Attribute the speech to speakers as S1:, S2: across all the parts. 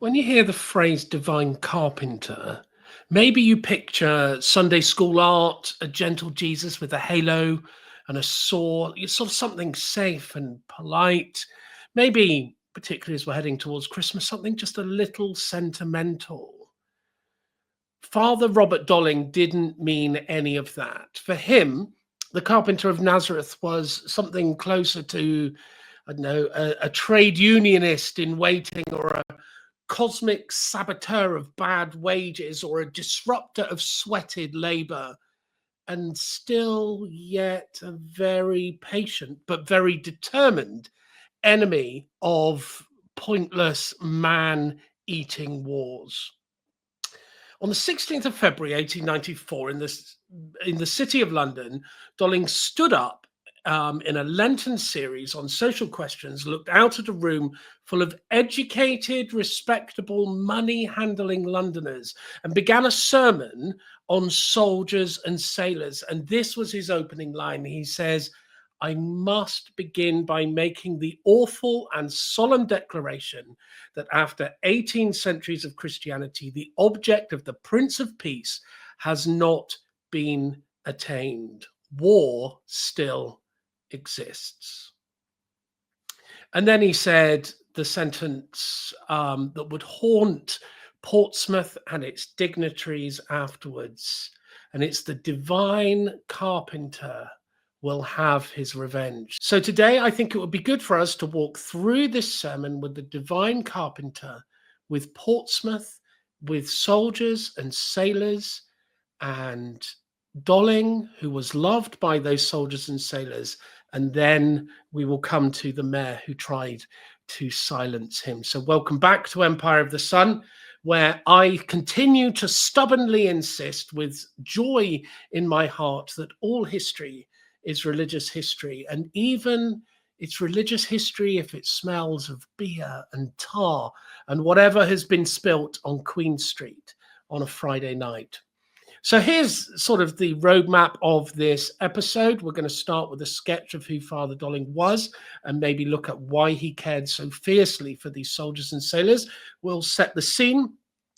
S1: When you hear the phrase divine carpenter, maybe you picture Sunday school art, a gentle Jesus with a halo and a sword. It's sort of something safe and polite. Maybe, particularly as we're heading towards Christmas, something just a little sentimental. Father Robert Dolling didn't mean any of that. For him, the carpenter of Nazareth was something closer to, I don't know, a trade unionist in waiting, or a cosmic saboteur of bad wages, or a disruptor of sweated labor, and still yet a very patient but very determined enemy of pointless man-eating wars. On the 16th of February 1894, in the city of London, Dolling stood up in a Lenten series on social questions, looked out at a room full of educated, respectable, money-handling Londoners, and began a sermon on soldiers and sailors. And this was his opening line. He says, "I must begin by making the awful and solemn declaration that after 18 centuries of Christianity, the object of the Prince of Peace has not been attained. War still exists." And then he said the sentence that would haunt Portsmouth and its dignitaries afterwards. And it's the divine carpenter will have his revenge. So today, I think it would be good for us to walk through this sermon with the divine carpenter, with Portsmouth, with soldiers and sailors, and Dolling, who was loved by those soldiers and sailors. And then we will come to the mayor who tried to silence him. So welcome back to Empire of the Sun, where I continue to stubbornly insist with joy in my heart that all history is religious history, and even it's religious history if it smells of beer and tar and whatever has been spilt on Queen Street on a Friday night. So here's sort of the roadmap of this episode. We're going to start with a sketch of who Father Dolling was and maybe look at why he cared so fiercely for these soldiers and sailors. We'll set the scene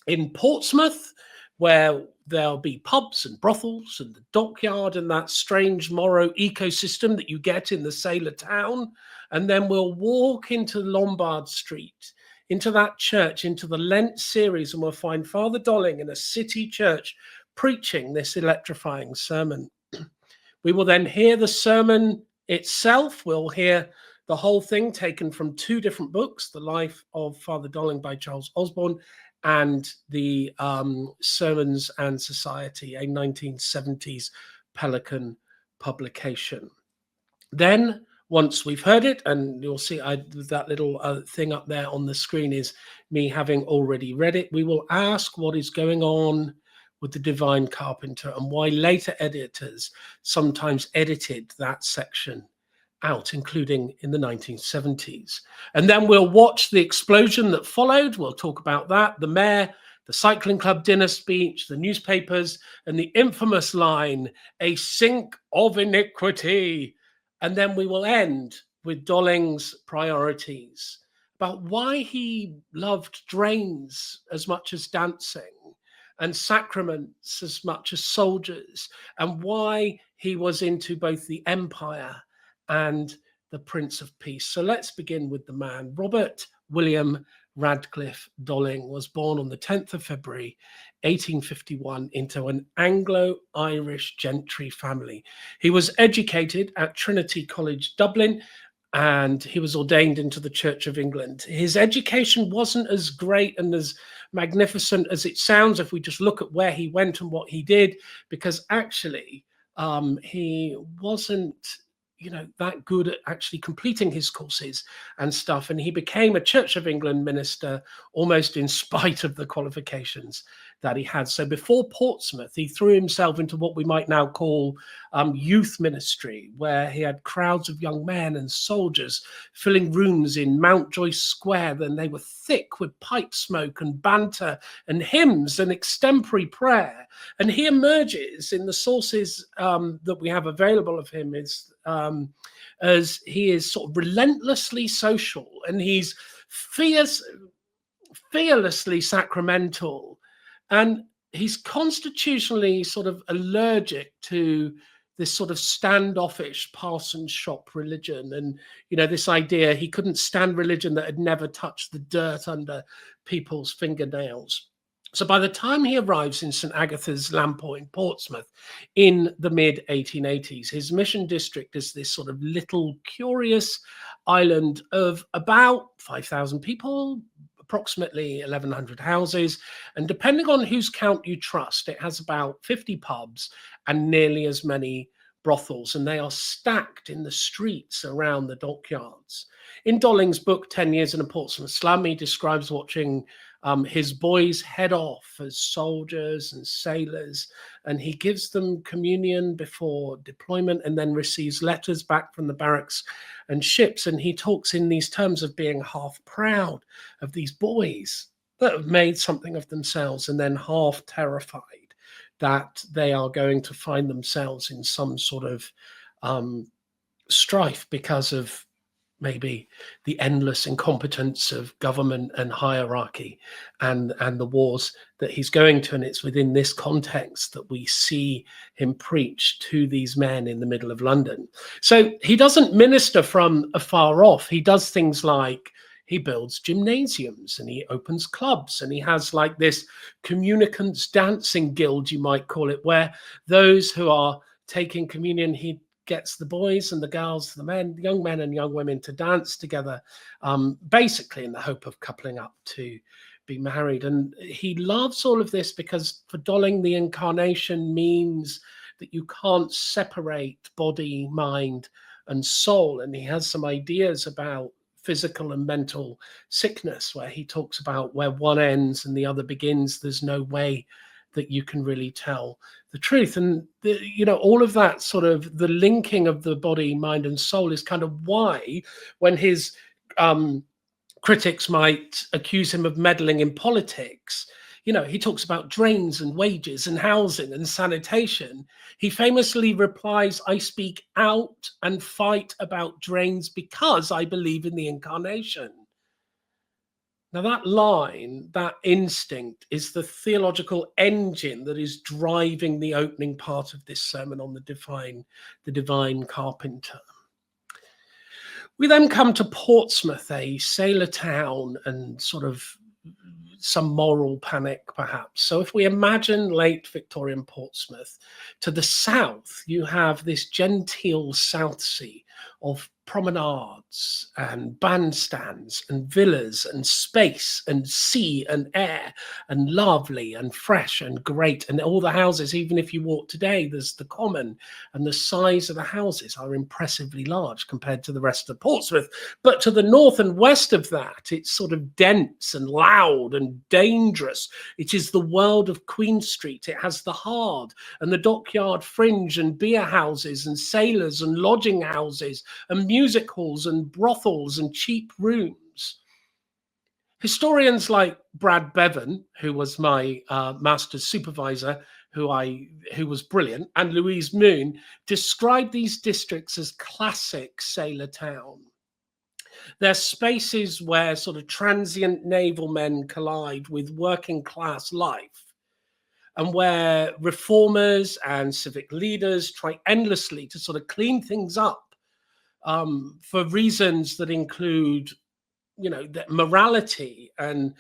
S1: in Portsmouth, where there'll be pubs and brothels and the dockyard and that strange Morrow ecosystem that you get in the sailor town. And then we'll walk into Lombard Street, into that church, into the Lent series, and we'll find Father Dolling in a city church preaching this electrifying sermon. We will then hear the sermon itself. We'll hear the whole thing taken from two different books, The Life of Father Dolling by Charles Osborne, and the Sermons and Society, a 1970s Pelican publication. Then, once we've heard it, and you'll see that little thing up there on the screen is me having already read it, we will ask what is going on with the divine carpenter and why later editors sometimes edited that section out, including in the 1970s. And then we'll watch the explosion that followed. We'll talk about that, the mayor, the cycling club dinner speech, the newspapers, and the infamous line, "a sink of iniquity." And then we will end with Dolling's priorities, about why he loved drains as much as dancing and sacraments as much as soldiers, and why he was into both the empire and the Prince of Peace. So let's begin with the man. Robert William Radcliffe Dolling was born on the 10th of February, 1851, into an Anglo-Irish gentry family. He was educated at Trinity College, Dublin, and he was ordained into the Church of England. His education wasn't as great and as magnificent as it sounds if we just look at where he went and what he did, because actually he wasn't that good at actually completing his courses and stuff. And he became a Church of England minister almost in spite of the qualifications that he had. So before Portsmouth, he threw himself into what we might now call youth ministry, where he had crowds of young men and soldiers filling rooms in Mountjoy Square. Then they were thick with pipe smoke and banter and hymns and extempore prayer. And he emerges in the sources that we have available of him as he is sort of relentlessly social, and he's fierce, fearlessly sacramental, and he's constitutionally sort of allergic to this sort of standoffish parson shop religion. And this idea, he couldn't stand religion that had never touched the dirt under people's fingernails. So by the time he arrives in St. Agatha's Lamport in Portsmouth in the mid-1880s, his mission district is this sort of little curious island of about 5,000 people, approximately 1,100 houses, and depending on whose count you trust, it has about 50 pubs and nearly as many brothels, and they are stacked in the streets around the dockyards. In Dolling's book, 10 Years in a Portsmouth Slum, he describes watching his boys head off as soldiers and sailors, and he gives them communion before deployment and then receives letters back from the barracks and ships. And he talks in these terms of being half proud of these boys that have made something of themselves, and then half terrified that they are going to find themselves in some sort of strife because of maybe the endless incompetence of government and hierarchy and the wars that he's going to. And it's within this context that we see him preach to these men in the middle of London. So he doesn't minister from afar off. He does things like he builds gymnasiums and he opens clubs, and he has like this communicants dancing guild, you might call it, where those who are taking communion, he gets the boys and the girls, the men, young men and young women to dance together, basically in the hope of coupling up to be married. And he loves all of this because for Dolling, the incarnation means that you can't separate body, mind, and soul. And he has some ideas about physical and mental sickness, where he talks about where one ends and the other begins. There's no way that you can really tell the truth. And all of that sort of the linking of the body, mind, and soul is kind of why when his critics might accuse him of meddling in politics, he talks about drains and wages and housing and sanitation. He famously replies, "I speak out and fight about drains because I believe in the incarnation." Now that line, that instinct, is the theological engine that is driving the opening part of this sermon on the Divine Carpenter. We then come to Portsmouth, a sailor town and sort of some moral panic, perhaps. So if we imagine late Victorian Portsmouth, to the south, you have this genteel South Sea of promenades and bandstands and villas and space and sea and air and lovely and fresh and great. And all the houses, even if you walk today, there's the common, and the size of the houses are impressively large compared to the rest of Portsmouth. But to the north and west of that, it's sort of dense and loud and dangerous. It is the world of Queen Street. It has the Hard and the Dockyard Fringe and beer houses and sailors and lodging houses and music halls and brothels and cheap rooms. Historians like Brad Bevan, who was my master's supervisor, who was brilliant, and Louise Moon describe these districts as classic sailor town. They're spaces where sort of transient naval men collide with working class life, and where reformers and civic leaders try endlessly to sort of clean things up for reasons that include, that morality and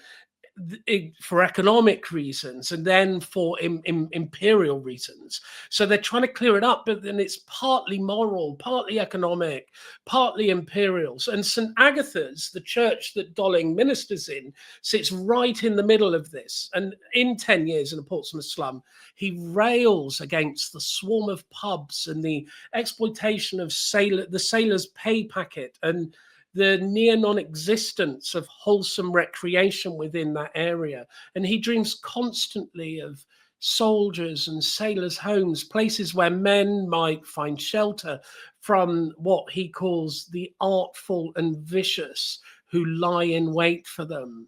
S1: for economic reasons, and then for imperial reasons. So they're trying to clear it up, but then it's partly moral, partly economic, partly imperial. And St. Agatha's, the church that Dolling ministers in, sits right in the middle of this. And in 10 Years in a Portsmouth Slum, he rails against the swarm of pubs and the exploitation of the sailor's pay packet and the near non-existence of wholesome recreation within that area. And he dreams constantly of soldiers and sailors' homes, places where men might find shelter from what he calls the artful and vicious who lie in wait for them.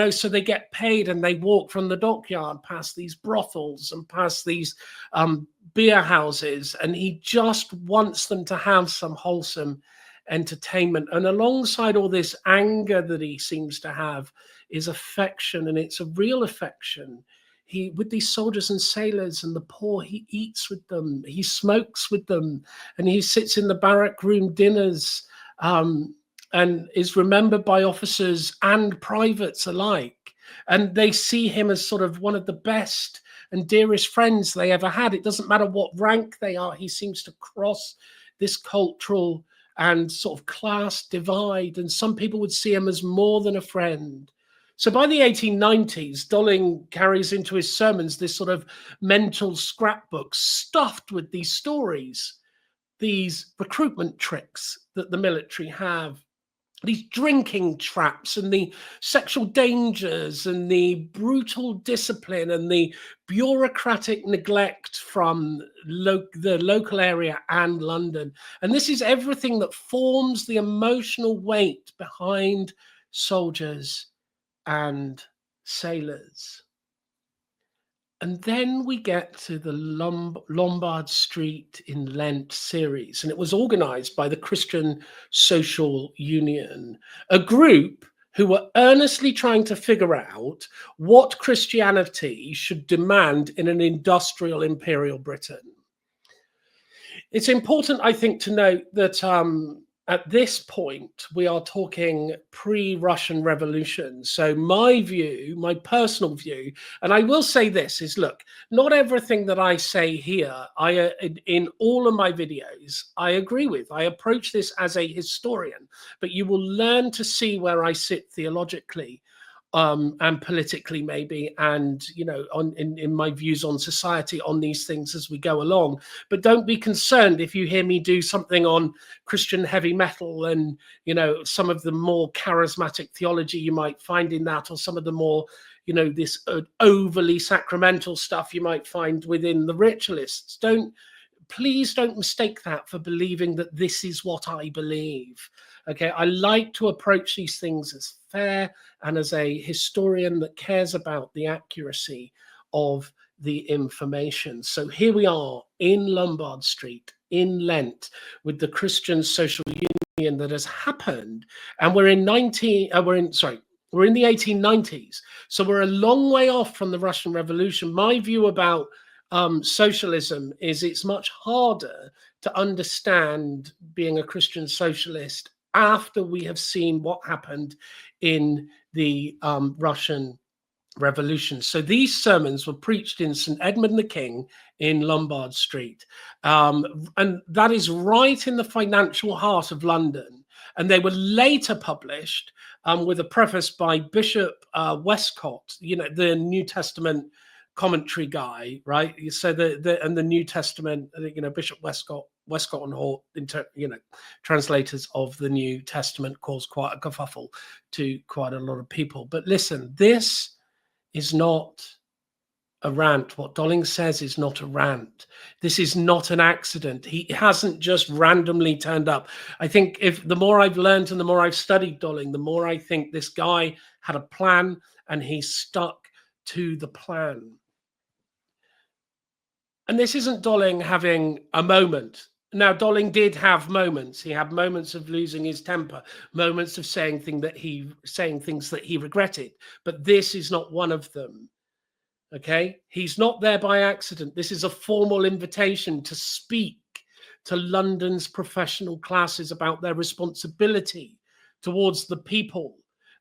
S1: So they get paid and they walk from the dockyard past these brothels and past these beer houses, and he just wants them to have some wholesome entertainment. And alongside all this anger that he seems to have is affection, and it's a real affection. He, with these soldiers and sailors and the poor, he eats with them, he smokes with them, and he sits in the barrack room dinners, and is remembered by officers and privates alike. And they see him as sort of one of the best and dearest friends they ever had. It doesn't matter what rank they are, he seems to cross this cultural and sort of class divide. And some people would see him as more than a friend. So by the 1890s, Dolling carries into his sermons this sort of mental scrapbook stuffed with these stories, these recruitment tricks that the military have, these drinking traps and the sexual dangers and the brutal discipline and the bureaucratic neglect from the local area and London. And this is everything that forms the emotional weight behind soldiers and sailors. And then we get to the Lombard Street in Lent series, and it was organized by the Christian Social Union, a group who were earnestly trying to figure out what Christianity should demand in an industrial imperial Britain. It's important, I think, to note that at this point, we are talking pre-Russian Revolution. So my view, my personal view, and I will say this is, look, not everything that I say here, in all of my videos, I agree with. I approach this as a historian, but you will learn to see where I sit theologically. And politically, maybe, and in my views on society on these things as we go along. But don't be concerned if you hear me do something on Christian heavy metal and some of the more charismatic theology you might find in that, or some of the more this overly sacramental stuff you might find within the ritualists. Please don't mistake that for believing that this is what I believe. Okay, I like to approach these things as fair and as a historian that cares about the accuracy of the information. So here we are in Lombard Street in Lent with the Christian Social Union that has happened, and we're in the 1890s. So we're a long way off from the Russian Revolution. My view about socialism is it's much harder to understand being a Christian socialist after we have seen what happened in the Russian Revolution. So these sermons were preached in St. Edmund the King in Lombard Street. And that is right in the financial heart of London. And they were later published with a preface by Bishop Westcott, the New Testament commentary guy, right? So the New Testament, Bishop Westcott and Hort, translators of the New Testament, caused quite a kerfuffle to quite a lot of people. But listen, this is not a rant. What Dolling says is not a rant. This is not an accident. He hasn't just randomly turned up. I think if the more I've learned and the more I've studied Dolling, the more I think this guy had a plan and he stuck to the plan. And this isn't Dolling having a moment. Now, Dolling did have moments. He had moments of losing his temper, moments of saying things that he regretted. But this is not one of them. Okay? He's not there by accident. This is a formal invitation to speak to London's professional classes about their responsibility towards the people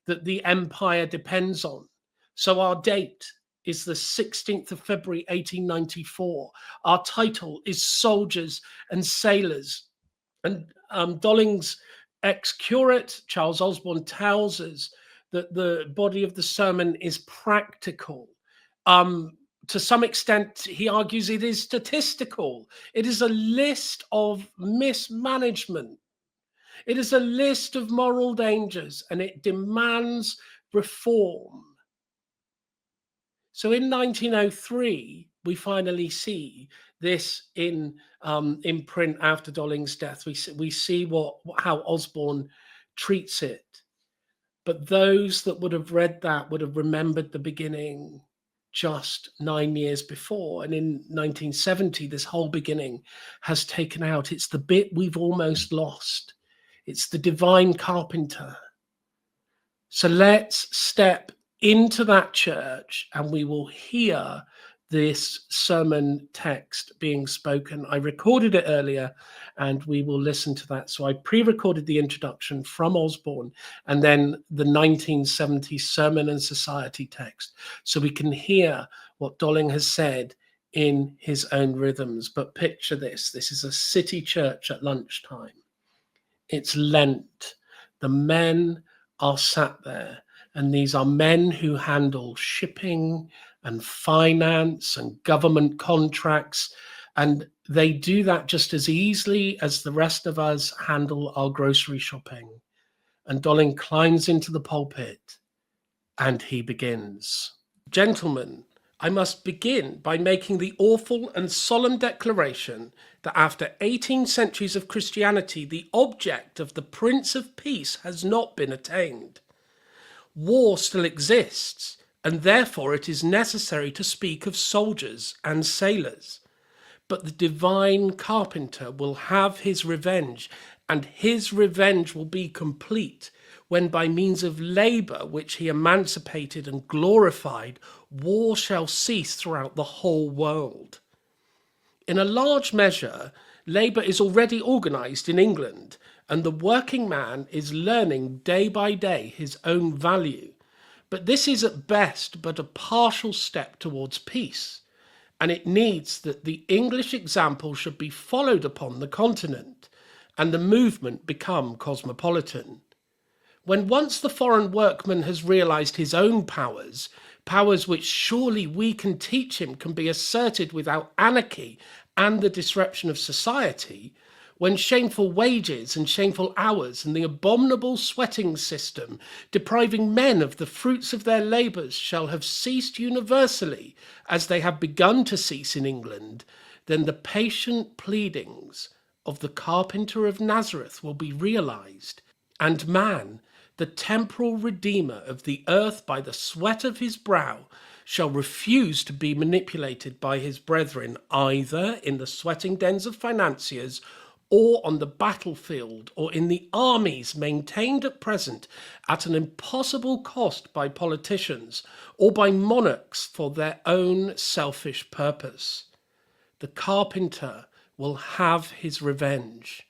S1: that the empire depends on. So our date is the 16th of February, 1894. Our title is Soldiers and Sailors. And Dolling's ex-curate, Charles Osborne, tells us that the body of the sermon is practical. To some extent, he argues it is statistical. It is a list of mismanagement. It is a list of moral dangers, and it demands reform. So in 1903, we finally see this in print after Dolling's death. We see how Osborne treats it. But those that would have read that would have remembered the beginning just 9 years before. And in 1970, this whole beginning has taken out. It's the bit we've almost lost. It's the Divine Carpenter. So let's step into that church and we will hear this sermon text being spoken. I recorded it earlier and we will listen to that. So I pre-recorded the introduction from Osborne and then the 1970 Sermon and Society text, so we can hear what Dolling has said in his own rhythms. But picture this. This is a city church at lunchtime. It's Lent. The men are sat there, and these are men who handle shipping and finance and government contracts, and they do that just as easily as the rest of us handle our grocery shopping. And Dolling climbs into the pulpit and he begins. Gentlemen, I must begin by making the awful and solemn declaration that after 18 centuries of Christianity, the object of the Prince of Peace has not been attained. War still exists, and therefore it is necessary to speak of soldiers and sailors. But the Divine Carpenter will have his revenge, and his revenge will be complete when by means of labour, which he emancipated and glorified, war shall cease throughout the whole world. In a large measure, labour is already organised in England, and the working man is learning day by day his own value. But this is at best but a partial step towards peace, and it needs that the English example should be followed upon the continent, and the movement become cosmopolitan. When once the foreign workman has realised his own powers, powers which surely we can teach him can be asserted without anarchy and the disruption of society, when shameful wages and shameful hours and the abominable sweating system depriving men of the fruits of their labours shall have ceased universally, as they have begun to cease in England, then the patient pleadings of the Carpenter of Nazareth will be realised, and man, the temporal redeemer of the earth by the sweat of his brow, shall refuse to be manipulated by his brethren either in the sweating dens of financiers or on the battlefield or in the armies maintained at present at an impossible cost by politicians or by monarchs for their own selfish purpose. The Carpenter will have his revenge.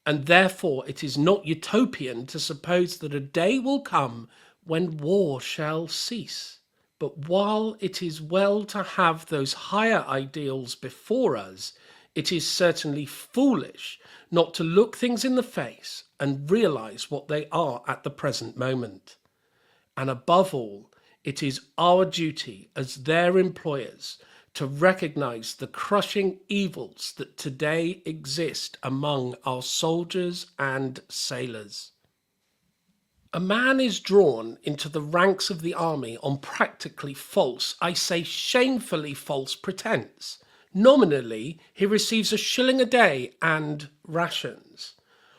S1: And therefore it is not utopian to suppose that a day will come when war shall cease. But while it is well to have those higher ideals before us, it is certainly foolish not to look things in the face and realise what they are at the present moment. And above all, it is our duty as their employers to recognise the crushing evils that today exist among our soldiers and sailors. A man is drawn into the ranks of the army on practically false, I say shamefully false pretence. Nominally, he receives a shilling a day and rations.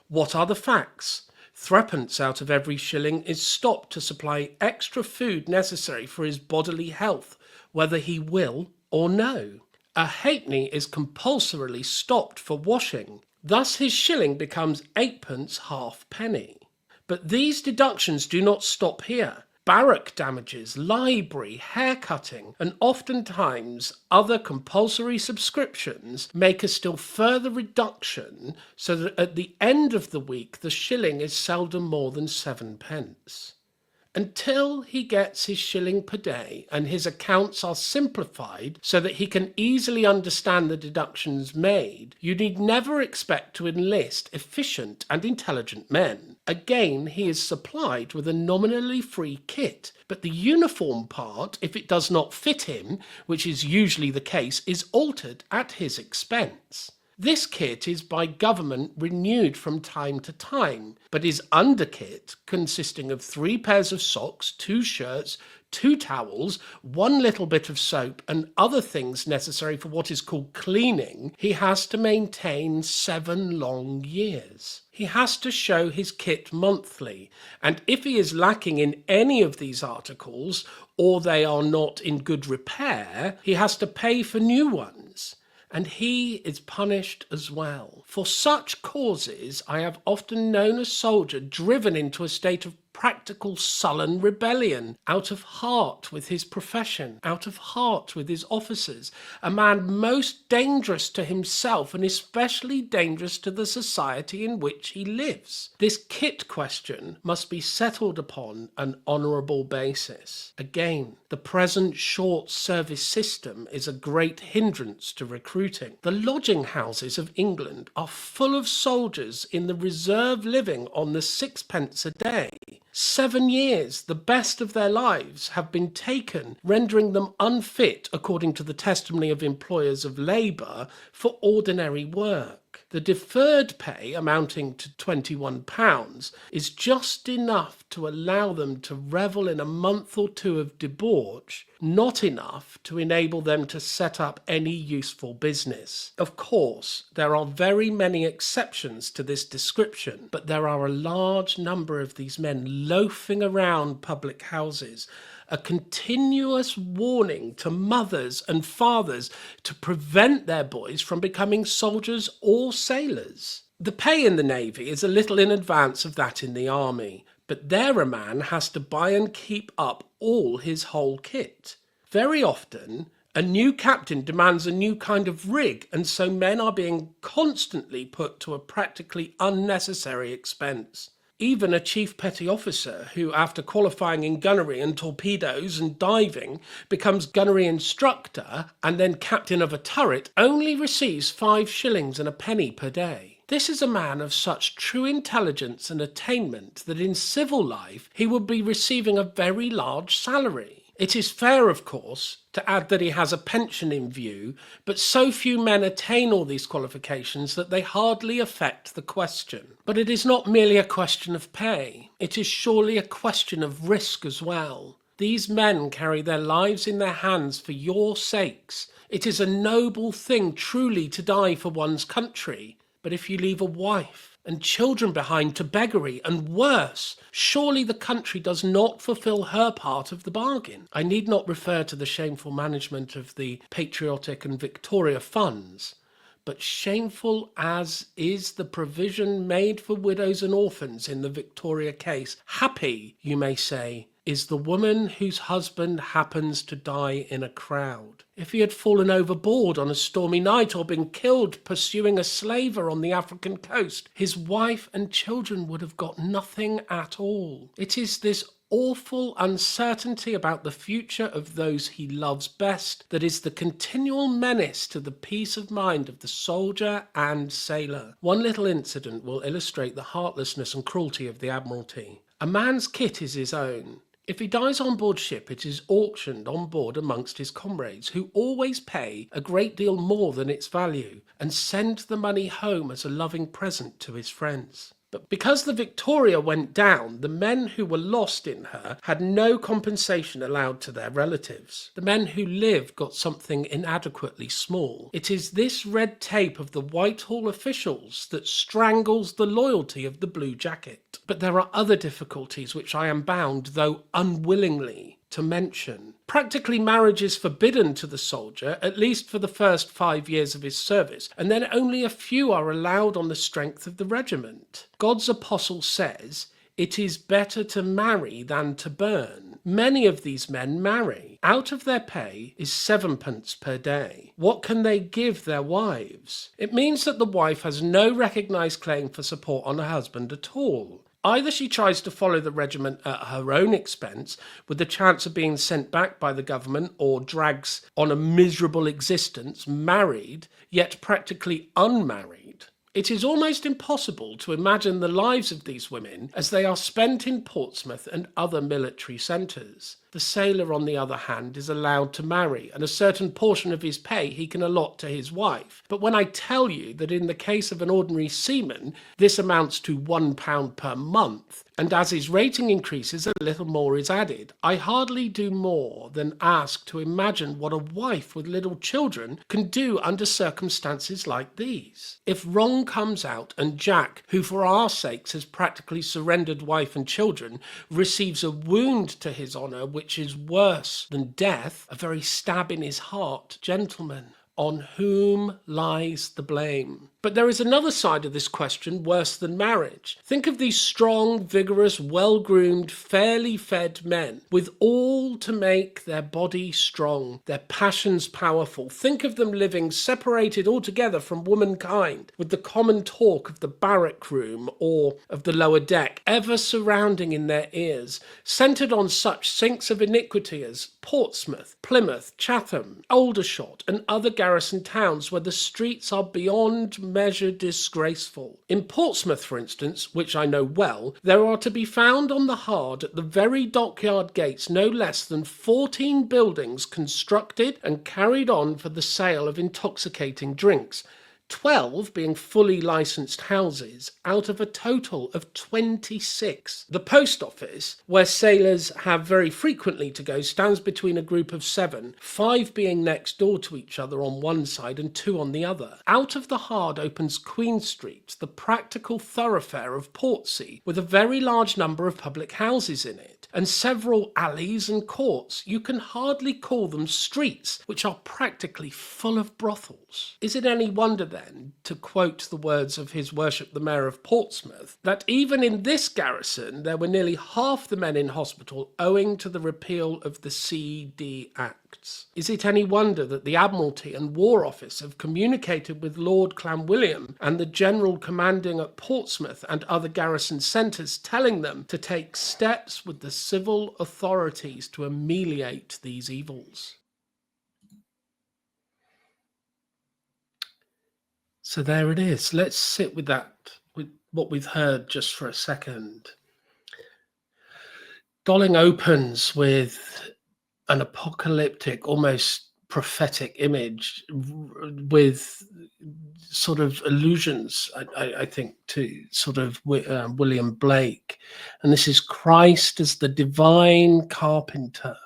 S1: What are the facts? Threepence out of every shilling is stopped to supply extra food necessary for his bodily health, whether he will or no. A halfpenny is compulsorily stopped for washing. Thus his shilling becomes eightpence halfpenny. But these deductions do not stop here. Barrack damages, library, haircutting, and oftentimes other compulsory subscriptions make a still further reduction, so that at the end of the week the shilling is seldom more than 7p. Until he gets his shilling per day and his accounts are simplified so that he can easily understand the deductions made, you need never expect to enlist efficient and intelligent men. Again, he is supplied with a nominally free kit, but the uniform part, if it does not fit him, which is usually the case, is altered at his expense. This kit is by government renewed from time to time, but his underkit, consisting of 3 pairs of socks, 2 shirts, 2 towels, 1 little bit of soap, and other things necessary for what is called cleaning, he has to maintain 7 long years. He has to show his kit monthly, and if he is lacking in any of these articles, or they are not in good repair, he has to pay for new ones. and he is punished as well. For such causes I have often known a soldier driven into a state of practical sullen rebellion, out of heart with his profession, out of heart with his officers, a man most dangerous to himself and especially dangerous to the society in which he lives. This kit question must be settled upon an honourable basis. Again, the present short service system is a great hindrance to recruiting. The lodging houses of England are full of soldiers in the reserve living on the sixpence a day. 7 years, the best of their lives, have been taken, rendering them unfit, according to the testimony of employers of labour, for ordinary work. The deferred pay, amounting to £21, is just enough to allow them to revel in a month or two of debauch, not enough to enable them to set up any useful business. Of course, there are very many exceptions to this description, but there are a large number of these men loafing around public houses, a continuous warning to mothers and fathers to prevent their boys from becoming soldiers or sailors. The pay in the Navy is a little in advance of that in the Army, but there a man has to buy and keep up all his whole kit. Very often, a new captain demands a new kind of rig, and so men are being constantly put to a practically unnecessary expense. Even a chief petty officer who, after qualifying in gunnery and torpedoes and diving, becomes gunnery instructor and then captain of a turret, only receives 5 shillings and a penny per day. This is a man of such true intelligence and attainment that in civil life he would be receiving a very large salary. It is fair, of course, to add that he has a pension in view, but so few men attain all these qualifications that they hardly affect the question. But it is not merely a question of pay. It is surely a question of risk as well. These men carry their lives in their hands for your sakes. It is a noble thing truly to die for one's country, but if you leave a wife and children behind to beggary, and worse, surely the country does not fulfil her part of the bargain. I need not refer to the shameful management of the patriotic and Victoria funds, but shameful as is the provision made for widows and orphans in the Victoria case. Happy, you may say, is the woman whose husband happens to die in a crowd. If he had fallen overboard on a stormy night or been killed pursuing a slaver on the African coast, his wife and children would have got nothing at all. It is this awful uncertainty about the future of those he loves best that is the continual menace to the peace of mind of the soldier and sailor. One little incident will illustrate the heartlessness and cruelty of the Admiralty. A man's kit is his own. If he dies on board ship, it is auctioned on board amongst his comrades, who always pay a great deal more than its value and send the money home as a loving present to his friends. But because the Victoria went down, the men who were lost in her had no compensation allowed to their relatives. The men who lived got something inadequately small. It is this red tape of the Whitehall officials that strangles the loyalty of the blue jacket. But there are other difficulties which I am bound, though unwillingly, to mention. Practically marriage is forbidden to the soldier, at least for the first 5 years of his service, and then only a few are allowed on the strength of the regiment. God's apostle says, "It is better to marry than to burn." Many of these men marry. Out of their pay is 7pence per day. What can they give their wives? It means that the wife has no recognised claim for support on her husband at all. Either she tries to follow the regiment at her own expense, with the chance of being sent back by the government, or drags on a miserable existence, married, yet practically unmarried. It is almost impossible to imagine the lives of these women as they are spent in Portsmouth and other military centres. The sailor, on the other hand, is allowed to marry, and a certain portion of his pay he can allot to his wife. But when I tell you that in the case of an ordinary seaman, this amounts to £1 per month, and as his rating increases, a little more is added, I hardly do more than ask to imagine what a wife with little children can do under circumstances like these. If wrong comes out, and Jack, who for our sakes has practically surrendered wife and children, receives a wound to his honour which is worse than death, a very stab in his heart, gentlemen, On whom lies the blame? But there is another side of this question worse than marriage. Think of these strong, vigorous, well-groomed, fairly fed men with all to make their body strong, their passions powerful. Think of them living separated altogether from womankind, with the common talk of the barrack room or of the lower deck ever surrounding in their ears, centred on such sinks of iniquity as Portsmouth, Plymouth, Chatham, Aldershot, and other garrison towns where the streets are beyond measure disgraceful. In Portsmouth, for instance, which I know well, there are to be found on the hard at the very dockyard gates no less than 14 buildings constructed and carried on for the sale of intoxicating drinks, 12 being fully licensed houses out of a total of 26. The post office, where sailors have very frequently to go, stands between a group of 7, 5 being next door to each other on one side and 2 on the other. Out of the hard opens Queen Street, the practical thoroughfare of Portsea, with a very large number of public houses in it, and several alleys and courts. You can hardly call them streets, which are practically full of brothels. Is it any wonder then, to quote the words of His Worship the Mayor of Portsmouth, that even in this garrison there were nearly half the men in hospital owing to the repeal of the C.D. Acts? Is it any wonder that the Admiralty and War Office have communicated with Lord Clanwilliam and the General commanding at Portsmouth and other garrison centres, telling them to take steps with the civil authorities to ameliorate these evils? So there it is. Let's sit with that, with what we've heard just for a second. Dolling opens with an apocalyptic, almost prophetic image with sort of allusions, I think, to sort of William Blake. And this is Christ as the divine carpenter.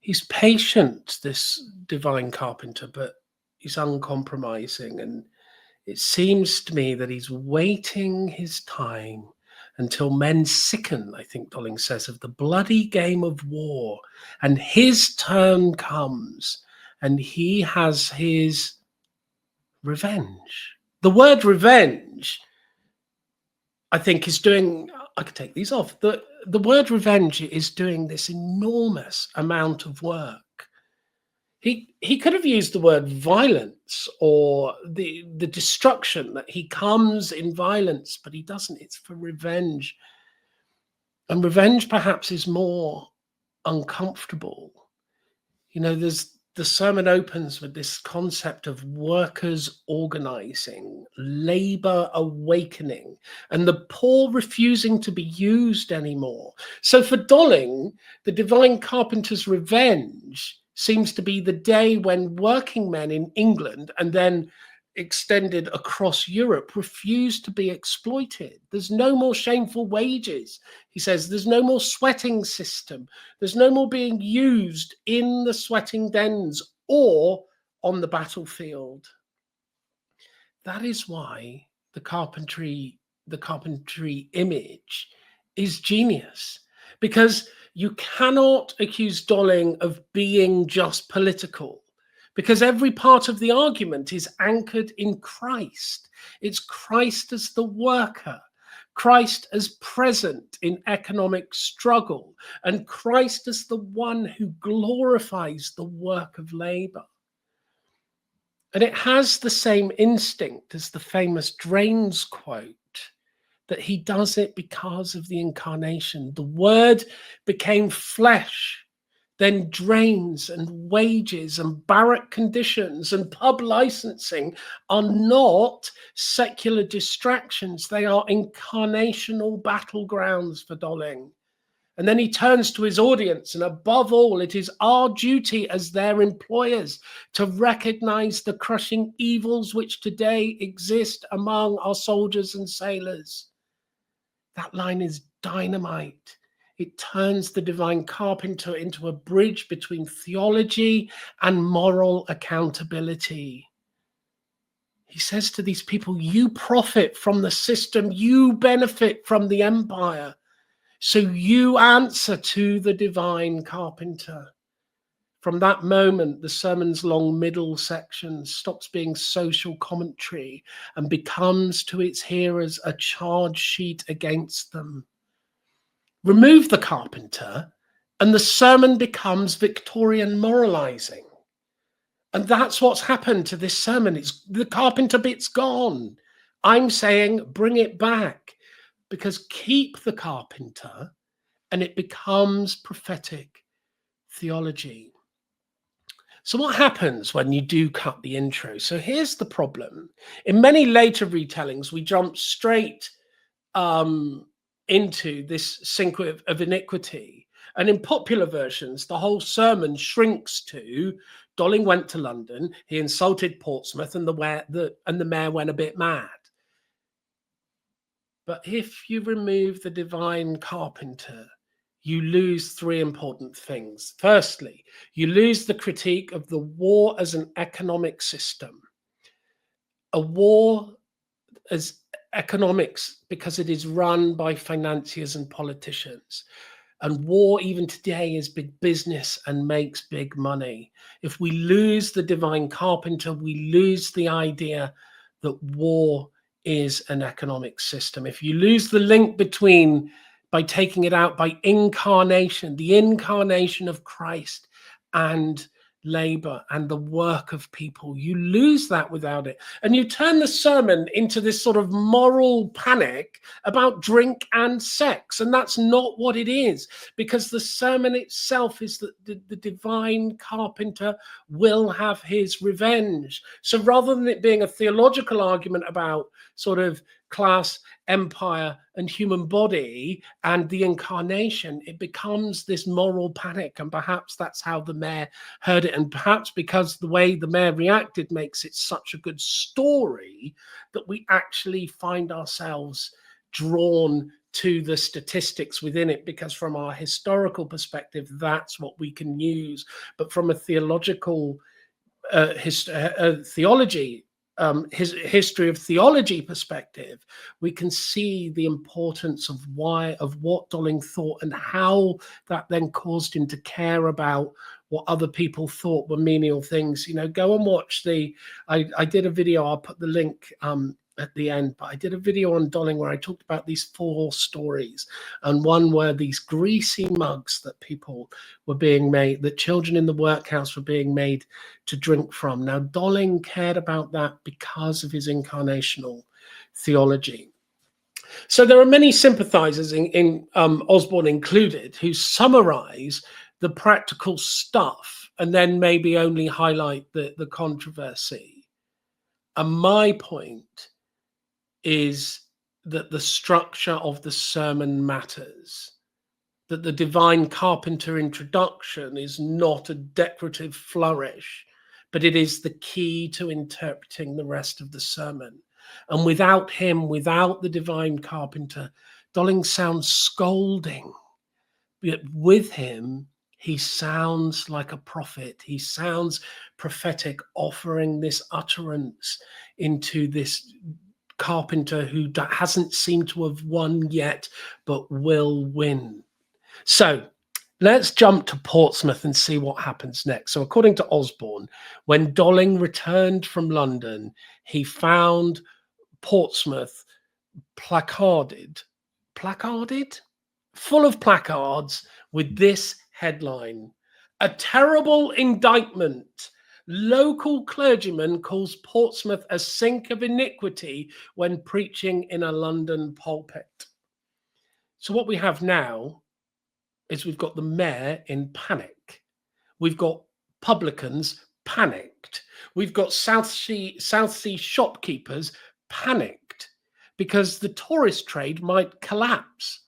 S1: He's patient, this divine carpenter, but he's uncompromising, and it seems to me that he's waiting his time until men sicken, I think Dolling says, of the bloody game of war, and his turn comes and he has his revenge. The word revenge, I think, is doing, I could take these off, the word revenge is doing this enormous amount of work. He could have used the word violence or the destruction, that he comes in violence, but he doesn't. It's for revenge. And revenge perhaps is more uncomfortable. You know, the sermon opens with this concept of workers organizing, labor awakening, and the poor refusing to be used anymore. So for Dolling, the divine carpenter's revenge seems to be the day when working men in England and then extended across Europe refuse to be exploited. There's no more shameful wages, he says. There's no more sweating system. There's no more being used in the sweating dens or on the battlefield. That is why the carpentry image is genius, because you cannot accuse Dolling of being just political, because every part of the argument is anchored in Christ. It's Christ as the worker, Christ as present in economic struggle, and Christ as the one who glorifies the work of labor. And it has the same instinct as the famous Drains quote, that he does it because of the Incarnation. The Word became flesh. Then drains and wages and barrack conditions and pub licensing are not secular distractions. They are incarnational battlegrounds for Dolling. And then he turns to his audience, and above all, it is our duty as their employers to recognize the crushing evils which today exist among our soldiers and sailors. That line is dynamite. It turns the divine carpenter into a bridge between theology and moral accountability. He says to these people, you profit from the system, you benefit from the empire, so you answer to the divine carpenter. From that moment, the sermon's long middle section stops being social commentary and becomes to its hearers a charge sheet against them. Remove the carpenter, and the sermon becomes Victorian moralising. And that's what's happened to this sermon. It's the carpenter bit's gone. I'm saying bring it back, because keep the carpenter and it becomes prophetic theology. So what happens when you do cut the intro? So here's the problem. In many later retellings, we jump straight into this sink of iniquity. And in popular versions, the whole sermon shrinks to Dolling went to London, he insulted Portsmouth, and the mayor went a bit mad. But if you remove the divine carpenter, you lose three important things. Firstly, you lose the critique of the war as an economic system. A war as economics because it is run by financiers and politicians. And war, even today, is big business and makes big money. If we lose the divine carpenter, we lose the idea that war is an economic system. If you lose the link between, by taking it out, by incarnation, the incarnation of Christ and labor and the work of people, you lose that without it. And you turn the sermon into this sort of moral panic about drink and sex. And that's not what it is, because the sermon itself is that the divine carpenter will have his revenge. So rather than it being a theological argument about sort of class, empire, and human body and the incarnation, it becomes this moral panic. And perhaps that's how the mayor heard it. And perhaps because the way the mayor reacted makes it such a good story that we actually find ourselves drawn to the statistics within it, because from our historical perspective, that's what we can use. But from a theological history of theology perspective, we can see the importance of what Dolling thought and how that then caused him to care about what other people thought were menial things. You know, go and watch I did a video, I'll put the link at the end, but I did a video on Dolling where I talked about these 4 stories, and one were these greasy mugs that people were being made, that children in the workhouse were being made to drink from. Now, Dolling cared about that because of his incarnational theology. So there are many sympathizers in Osborne included who summarize the practical stuff and then maybe only highlight the controversy. And my point is that the structure of the sermon matters, that the divine carpenter introduction is not a decorative flourish, but it is the key to interpreting the rest of the sermon. And without him, without the divine carpenter, Dolling sounds scolding. But with him, he sounds like a prophet. He sounds prophetic, offering this utterance into this carpenter who hasn't seemed to have won yet, but will win. So let's jump to Portsmouth and see what happens next. So according to Osborne, when Dolling returned from London, he found Portsmouth placarded, full of placards with this headline: "A terrible indictment. Local clergyman calls Portsmouth a sink of iniquity when preaching in a London pulpit." So what we have now is we've got the mayor in panic. We've got publicans panicked. We've got South Sea shopkeepers panicked because the tourist trade might collapse.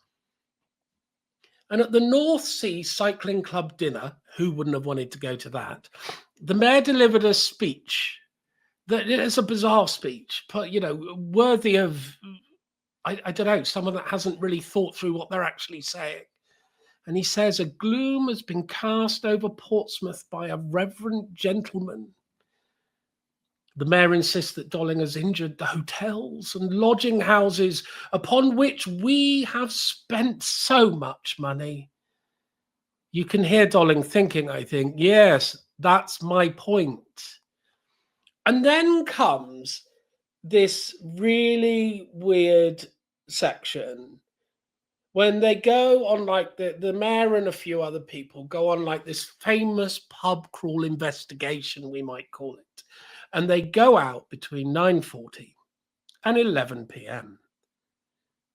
S1: And at the North Sea Cycling Club dinner, who wouldn't have wanted to go to that? The mayor delivered a speech that is a bizarre speech, but, you know, worthy of, I don't know, someone that hasn't really thought through what they're actually saying. And he says, "A gloom has been cast over Portsmouth by a reverend gentleman." The mayor insists that Dolling has injured the hotels and lodging houses upon which we have spent so much money. You can hear Dolling thinking, I think, yes, that's my point. And then comes this really weird section when they go on, like, the mayor and a few other people go on like this famous pub crawl investigation, we might call it. And they go out between 9:40 and 11 p.m.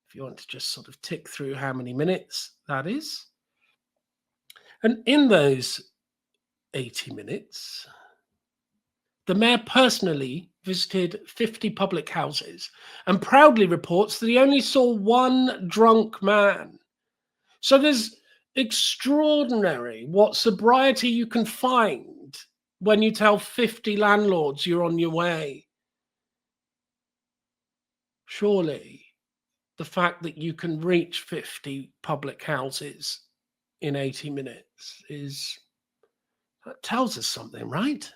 S1: If you want to just sort of tick through how many minutes that is. And in those 80 minutes, the mayor personally visited 50 public houses and proudly reports that he only saw one drunk man. So there's extraordinary what sobriety you can find when you tell 50 landlords you're on your way. Surely the fact that you can reach 50 public houses in 80 minutes that tells us something, right?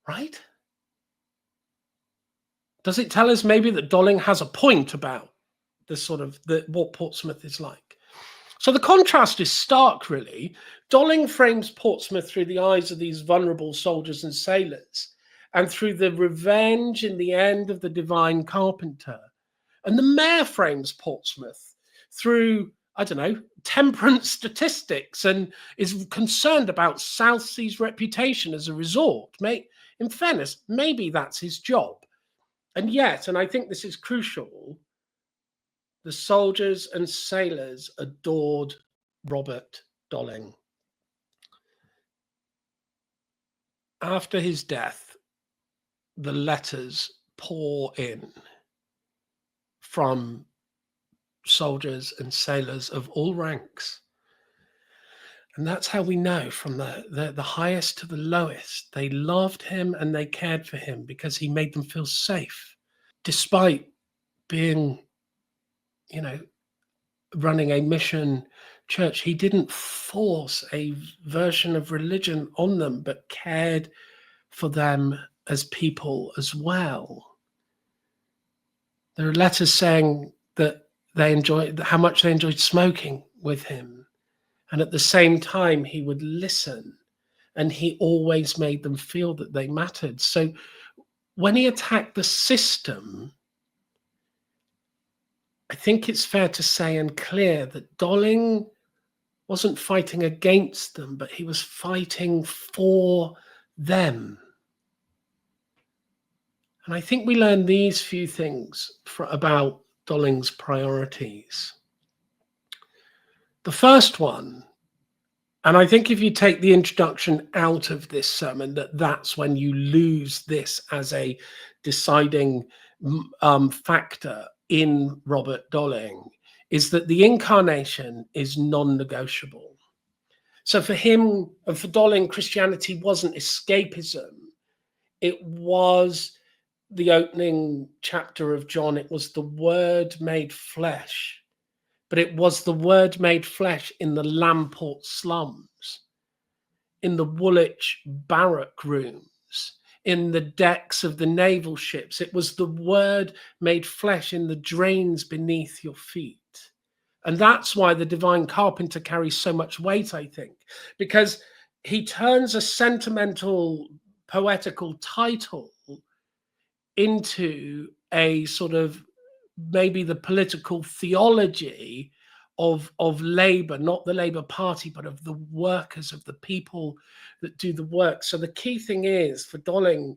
S1: Right? Does it tell us maybe that Dolling has a point about what Portsmouth is like? So the contrast is stark, really. Dolling frames Portsmouth through the eyes of these vulnerable soldiers and sailors, and through the revenge in the end of the Divine Carpenter. And the mayor frames Portsmouth through, I don't know, temperance statistics, and is concerned about Southsea's reputation as a resort. In fairness, maybe that's his job. And yet, and I think this is crucial, the soldiers and sailors adored Robert Dolling. After his death, the letters pour in from soldiers and sailors of all ranks. And that's how we know, from the highest to the lowest, they loved him and they cared for him because he made them feel safe, despite being, running a mission church. He didn't force a version of religion on them, but cared for them as people as well. There are letters saying that how much they enjoyed smoking with him. And at the same time, he would listen, and he always made them feel that they mattered. So when he attacked the system, I think it's fair to say and clear that Dolling wasn't fighting against them, but he was fighting for them. And I think we learn these few things about Dolling's priorities. The first one, and I think if you take the introduction out of this sermon, that's when you lose this as a deciding factor in Robert Dolling, is that the incarnation is non-negotiable. So for him and for Dolling, Christianity wasn't escapism. It was the opening chapter of John. It was the Word made flesh. But it was the Word made flesh in the Lamport slums, in the Woolwich barrack rooms, in the decks of the naval ships. It was the Word made flesh in the drains beneath your feet. And that's why the Divine Carpenter carries so much weight, I think, because he turns a sentimental, poetical title into a sort of maybe the political theology of Labour, not the Labour Party, but of the workers, of the people that do the work. So the key thing is for Dolling,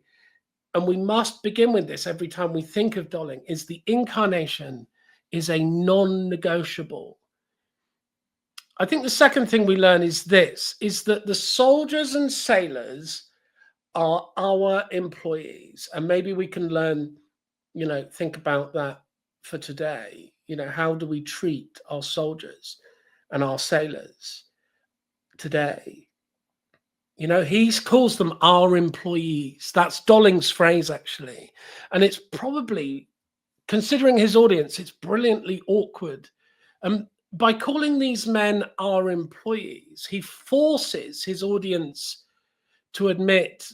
S1: and we must begin with this every time we think of Dolling, is the incarnation is a non-negotiable. I think the second thing we learn is that the soldiers and sailors are our employees. And maybe we can learn, think about that for today. How do we treat our soldiers and our sailors today? He calls them our employees. That's Dolling's phrase, actually. And it's probably, considering his audience, it's brilliantly awkward. By calling these men our employees, he forces his audience to admit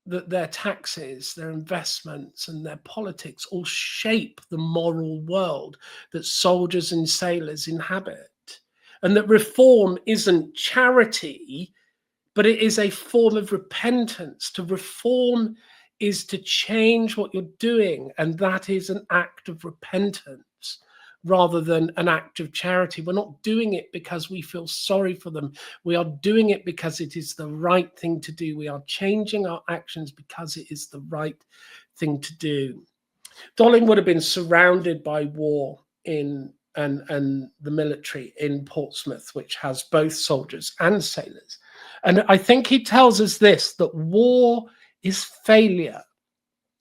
S1: that their taxes, their investments, and their politics all shape the moral world that soldiers and sailors inhabit. and that reform isn't charity, but it is a form of repentance. To reform is to change what you're doing, and that is an act of repentance rather than an act of charity. We're not doing it because we feel sorry for them. We are doing it because it is the right thing to do. We are changing our actions because it is the right thing to do. Dolling would have been surrounded by war and the military in Portsmouth, which has both soldiers and sailors. And I think he tells us this, that war is failure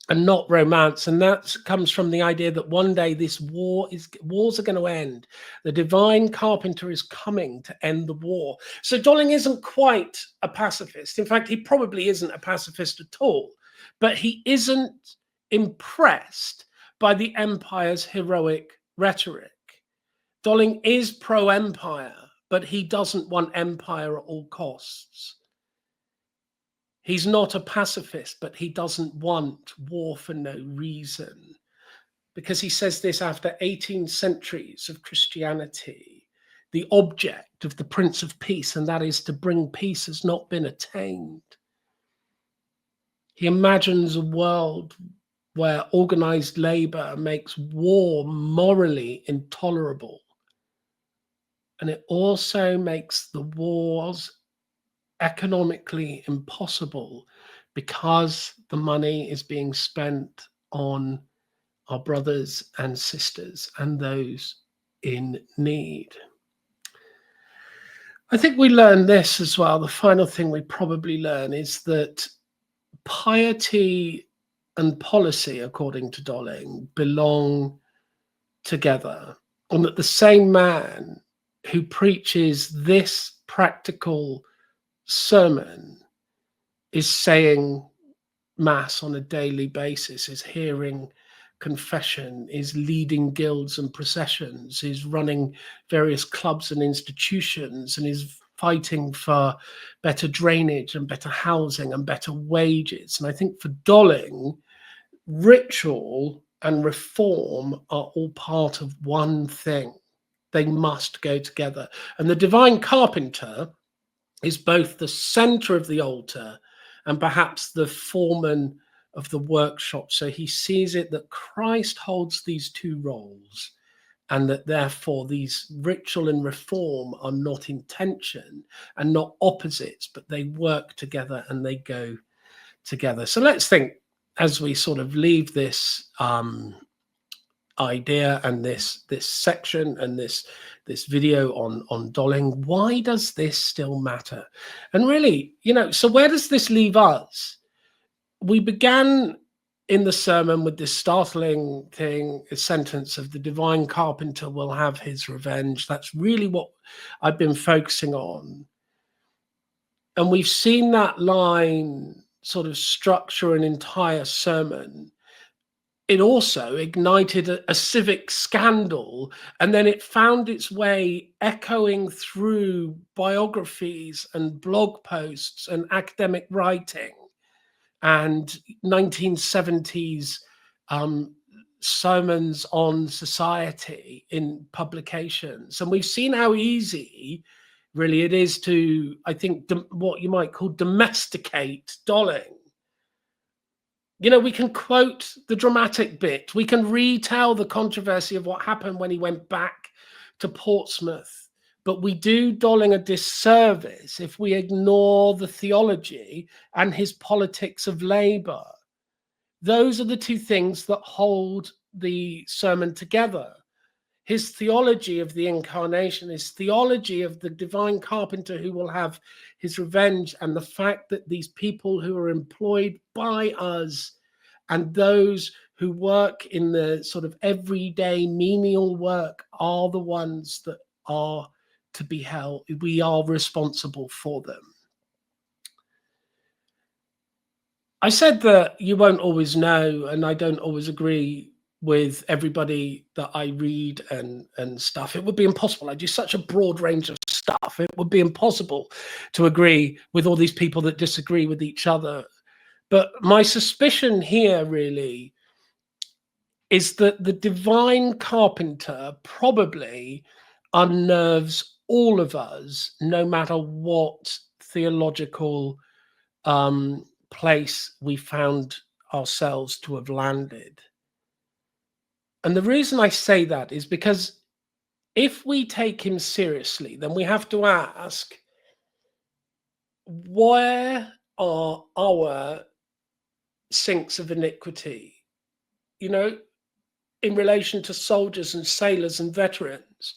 S1: and not romance. And that comes from the idea that one day wars are going to end. The Divine Carpenter is coming to end the war. So Dolling isn't quite a pacifist. In fact, he probably isn't a pacifist at all, but he isn't impressed by the empire's heroic rhetoric. Dolling is pro-empire, but he doesn't want empire at all costs. He's not a pacifist, but he doesn't want war for no reason. Because he says this after 18 centuries of Christianity, the object of the Prince of Peace, and that is to bring peace, has not been attained. He imagines a world where organized labor makes war morally intolerable. And it also makes the wars economically impossible because the money is being spent on our brothers and sisters and those in need. I think we learn this as well. The final thing we probably learn is that piety and policy, according to Dolling, belong together, and that the same man who preaches this practical sermon is saying mass on a daily basis, is hearing confession, is leading guilds and processions, is running various clubs and institutions, and is fighting for better drainage and better housing and better wages. And I think for Dolling, ritual and reform are all part of one thing. They must go together. And the Divine Carpenter is both the center of the altar and perhaps the foreman of the workshop. So he sees it that Christ holds these two roles, and that therefore these ritual and reform are not in tension and not opposites, but they work together and they go together. So let's think, as we sort of leave this idea and this section and this video on Dolling, why does this still matter? And really, so where does this leave us? We began in the sermon with this startling thing, a sentence of the Divine Carpenter will have his revenge. That's really what I've been focusing on. And we've seen that line sort of structure an entire sermon. It also ignited a civic scandal, and then it found its way echoing through biographies and blog posts and academic writing and 1970s sermons on society in publications. And we've seen how easy really it is to, I think, what you might call domesticate Dolling. We can quote the dramatic bit. We can retell the controversy of what happened when he went back to Portsmouth. But we do Dolling a disservice if we ignore the theology and his politics of labor. Those are the two things that hold the sermon together. His theology of the Incarnation, his theology of the Divine Carpenter who will have his revenge, and the fact that these people who are employed by us and those who work in the sort of everyday menial work are the ones that are to be held. We are responsible for them. I said that you won't always know, and I don't always agree with everybody that I read and stuff. It would be impossible. I do such a broad range of stuff. It would be impossible to agree with all these people that disagree with each other. But my suspicion here really is that the Divine Carpenter probably unnerves all of us, no matter what theological place we found ourselves to have landed. And the reason I say that is because if we take him seriously, then we have to ask, where are our sinks of iniquity? You know, in relation to soldiers and sailors and veterans.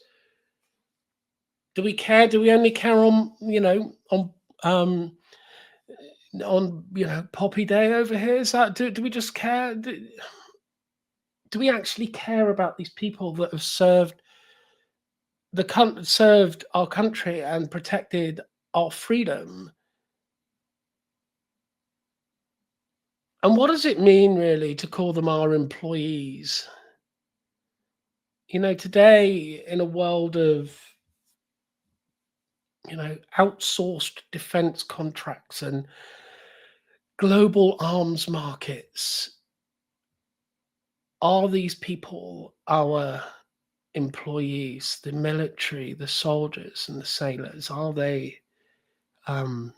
S1: Do we care? Do we only care on, Poppy Day over here? Is that, do we just care? Do we actually care about these people that have served our country and protected our freedom? And what does it mean really to call them our employees? Today in a world of, outsourced defense contracts and global arms markets, are these people our employees, the military, the soldiers and the sailors? Are they, and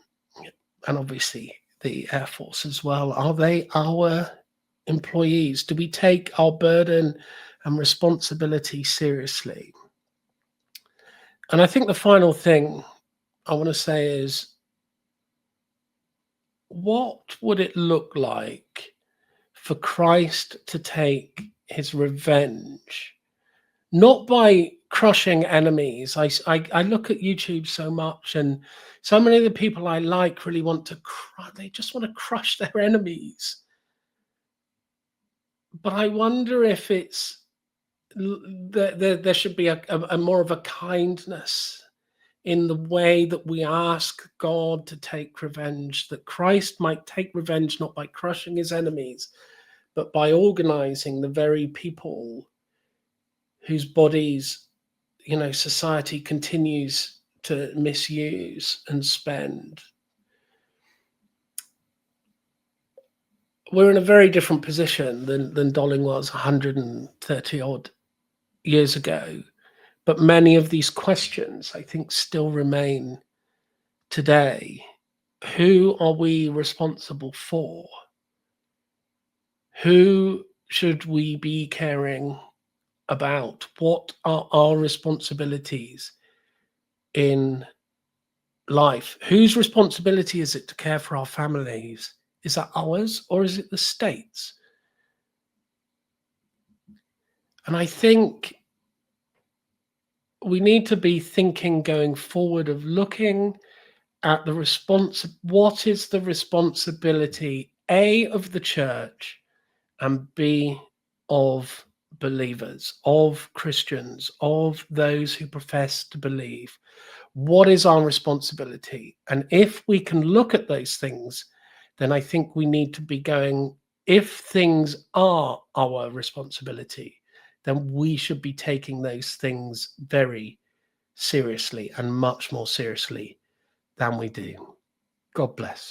S1: obviously the Air Force as well, are they our employees? Do we take our burden and responsibility seriously? And I think the final thing I want to say is, what would it look like for Christ to take his revenge, not by crushing enemies? I look at YouTube so much, and so many of the people I like really want to they just want to crush their enemies. But I wonder if it's there should be a more of a kindness in the way that we ask God to take revenge, that Christ might take revenge not by crushing his enemies, but by organizing the very people whose bodies, society continues to misuse and spend. We're in a very different position than Dolling was 130 odd years ago. But many of these questions, I think, still remain today. Who are we responsible for? Who should we be caring about? What are our responsibilities in life? Whose responsibility is it to care for our families? Is that ours, or is it the state's? And I think we need to be thinking going forward of looking at what is the responsibility, A, of the church, and B, of believers, of Christians, of those who profess to believe. What is our responsibility? And if we can look at those things, then I think we need to be going, if things are our responsibility, then we should be taking those things very seriously, and much more seriously than we do. God bless.